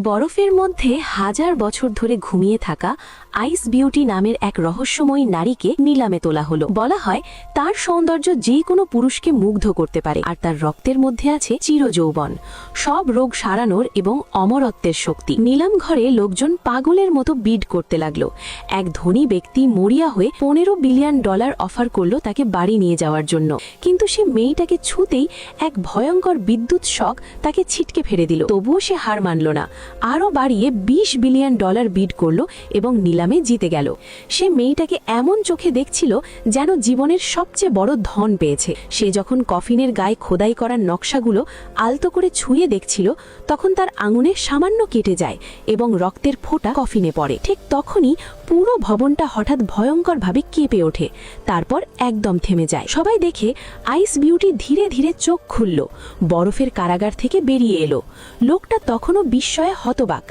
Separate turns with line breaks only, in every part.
বরফের মধ্যে হাজার বছর ধরে ঘুমিয়ে থাকা আইস বিউটি নামের এক রহস্যময়ী নারীকে নিলামে তোলা হলো। বলা হয় তার সৌন্দর্য যে কোনো পুরুষকে মুগ্ধ করতে পারে, আর তার রক্তের মধ্যে আছে চিরযৌবন, সব রোগ সারানোর এবং অমরত্বের শক্তি। নিলাম ঘরে লোকজন পাগলের মতো বিড করতে লাগলো। এক ধনী ব্যক্তি মরিয়া হয়ে $15 বিলিয়ন অফার করলো তাকে বাড়ি নিয়ে যাওয়ার জন্য, কিন্তু সে মেয়েটাকে ছুতেই এক ভয়ঙ্কর বিদ্যুৎ শক তাকে ছিটকে ফেলে দিল। তবুও সে হার মানল না, আরও বাড়িয়ে $20 বিলিয়ন বিড করল এবং নিলামে জিতে গেল। সে মেয়েটাকে এমন চোখে দেখছিল যেন জীবনের সবচেয়ে বড় ধন পেয়েছে। সে যখন কফিনের গায়ে খোদাই করার নকশাগুলো আলতো করে ছুঁয়ে দেখছিল, তখন তার আঙুলে সামান্য কেটে যায় এবং রক্তের ফোঁটা কফিনে পড়ে। ঠিক তখনই পুরো ভবনটা হঠাৎ ভয়ঙ্করভাবে কেঁপে ওঠে, তারপর একদম থেমে যায়। সবাই দেখে আইস বিউটি ধীরে ধীরে চোখ খুলল, বরফের কারাগার থেকে বেরিয়ে এলো। লোকটা তখনও বিস্ময়ে হতবাক।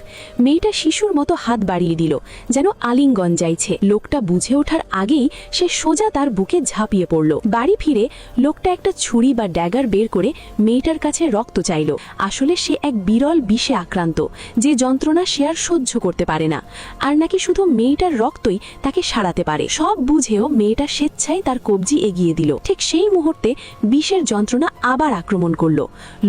মেয়েটা শিশুর মতো হাত বাড়িয়ে দিল, যেন আলিঙ্গন চাইছে। লোকটা বুঝে ওঠার আগেই সে সোজা তার বুকে ঝাঁপিয়ে পড়ল। বাড়ি ফিরে লোকটা একটা ছুরি বা ড্যাগার বের করে মেয়েটার কাছে রক্ত চাইল। আসলে সে এক বিরল বিষে আক্রান্ত, যে যন্ত্রণা সে আর সহ্য করতে পারে না, আর নাকি শুধু মেয়েটার রক্তই তাকে সারাতে পারে। সব বুঝেও মেয়েটা স্বেচ্ছায় তার কবজি এগিয়ে দিল। ঠিক সেই মুহূর্তে বিষের যন্ত্রণা আবার আক্রমণ করল।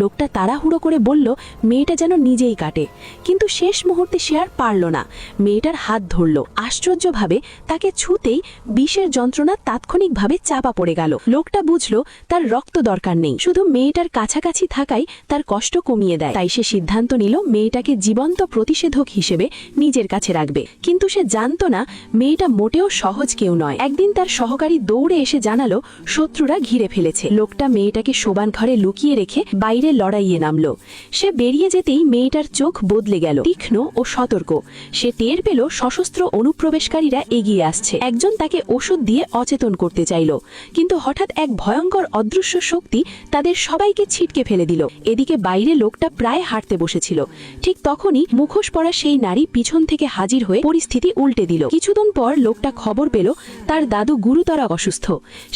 লোকটা তাড়াহুড়ো করে বলল মেয়েটা যেন নিজেই কাটে, কিন্তু শেষ মুহূর্তে সে আর পারল না। মেয়েটার হাত ধরল। আশ্চর্যভাবে তাকে ছুতেই বিষের যন্ত্রণা তাৎক্ষণিকভাবে চাপা পড়ে গেল। লোকটা বুঝল তার রক্ত দরকার নেই, শুধু মেয়েটার কাছাকাছি থাকাই তার কষ্ট কমিয়ে দেয়। তাই সে সিদ্ধান্ত নিল মেয়েটাকে জীবন্ত প্রতিষেধক হিসেবে নিজের কাছে রাখবে। কিন্তু সে জানত না মেয়েটা মোটেও সহজ কেউ নয়। একদিন তার সহকারী দৌড়ে এসে জানালো শত্রুরা ঘিরে ফেলেছে। লোকটা মেয়েটাকে শোবার ঘরে লুকিয়ে রেখে বাইরে লড়াইয়ে নামলো। সে বেরিয়ে যেতেই মেয়েটার চোখ বদলে গেল, তীক্ষ্ণ ও সতর্ক। সে টের পেল সশস্ত্র অনুপ্রবেশকারীরা এগিয়ে আসছে। একজন তাকে ওষুধ দিয়ে অচেতন করতে চাইল, কিন্তু হঠাৎ এক ভয়ঙ্কর অদৃশ্য শক্তি তাদের সবাইকে ছিটকে ফেলে দিল। এদিকে বাইরে লোকটা প্রায় হাঁটতে বসেছিল। ঠিক তখনই মুখোশ পরা সেই নারী পিছন থেকে হাজির হয়ে পরিস্থিতি উল্টে দিল। কিছুদিন পর লোকটা খবর পেল তার দাদু গুরুতর অসুস্থ।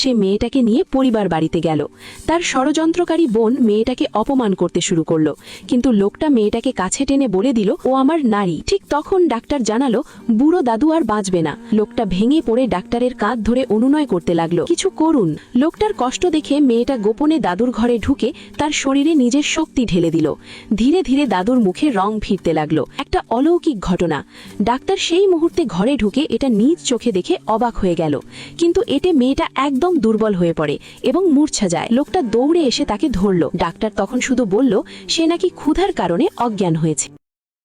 সে মেয়েটাকে নিয়ে পরিবার বাড়িতে গেল। তার ষড়যন্ত্রকারী বোন মেয়েটাকে অপমান করতে শুরু করলো, কিন্তু লোকটা মেয়েটাকে কাছে টেনে বলে দিল ও আমার নারী। ঠিক তখন ডাক্তার জানালো বুড়ো দাদু আর বাঁচবে না। লোকটা ভেঙে পড়ে ডাক্তারের কাঁধ ধরে অনুনয় করতে লাগলো, কিছু করুন। লোকটার কষ্ট দেখে মেয়েটা গোপনে দাদুর ঘরে ঢুকে তার শরীরে নিজের শক্তি ঢেলে দিল। ধীরে ধীরে দাদুর মুখে রং ফিরতে লাগলো। একটা অলৌকিক ঘটনা। ডাক্তার সেই মুহূর্তে ঘরে ঢুকে এটা নিজ চোখে দেখে অবাক হয়ে গেল, কিন্তু এতে মেয়েটা একদম দুর্বল হয়ে পড়ে এবং মূর্ছা যায়। লোকটা দৌড়ে এসে তাকে ধরল। ডাক্তার তখন শুধু বলল সে নাকি ক্ষুধার কারণে অজ্ঞান হয়েছে।